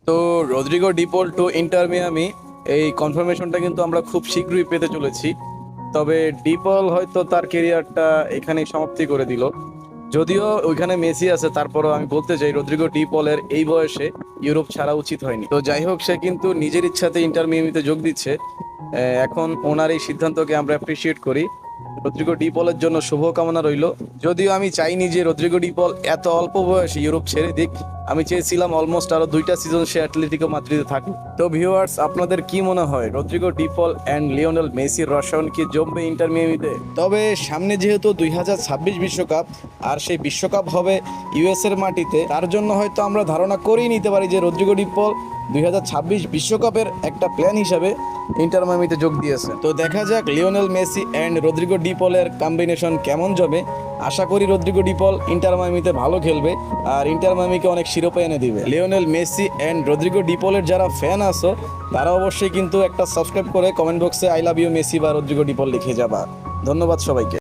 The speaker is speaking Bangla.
তো রদ্রিগো ডিপোল টু ইন্টার মিয়ামি এই কনফার্মেশনটা কিন্তু আমরা খুব শীঘ্রই পেতে চলেছি। তবে ডিপল হয়তো তার কেরিয়ারটা এখানেই সমাপ্তি করে দিল। যদিও ওইখানে মেসি আছে, তারপরও আমি বলতে চাই রদ্রিগো ডিপলের এই বয়সে ইউরোপ ছাড়া উচিত হয়নি। তো যাই হোক, সে কিন্তু নিজের ইচ্ছাতে ইন্টার মিয়ামিতে যোগ দিচ্ছে। এখন ওনার এই সিদ্ধান্তকে আমরা অ্যাপ্রিসিয়েট করি। রদ্রিগো ডিপলের জন্য শুভকামনা রইল। যদিও আমি চাইনি যে রদ্রিগো ডিপল এত অল্প বয়সে ইউরোপ ছেড়ে দিক। আমি চেয়েছিলাম অলমোস্ট আরো 2টা সিজন সে অ্যাটলেটিকো মাদ্রিদে থাকুক। তো ভিউয়ার্স, আপনাদের কি মনে হয় রদ্রিগো ডিপল অ্যান্ড লিওনেল মেসির রসায়ন কি জমবে ইন্টার মিয়ামিতে? তবে সামনে যেহেতু 2026 বিশ্বকাপ, আর সেই বিশ্বকাপ হবে ইউএস এর মাটিতে, তার জন্য হয়তো আমরা ধারণা করেই নিতে পারি যে রদ্রিগো ডিপল 2026 বিশ্বকাপের একটা প্ল্যান হিসাবে ইন্টার মিয়ামিতে যোগ দিয়েছে। তো দেখা যাক লিওনেল মেসি অ্যান্ড রদ্রিগো ডিপলের কম্বিনেশন কেমন যাবে। আশা করি রদ্রিগো ডিপল ইন্টার মিয়ামিতে ভালো খেলবে আর ইন্টার মিয়ামিকে অনেক শিরোপা এনে দিবে। লিওনেল মেসি অ্যান্ড রদ্রিগো ডিপলের যারা ফ্যান আছো তারা অবশ্যই কিন্তু একটা সাবস্ক্রাইব করে কমেন্ট বক্সে আই লাভ ইউ মেসি বা রদ্রিগো ডিপল লিখে যাবা। ধন্যবাদ সবাইকে।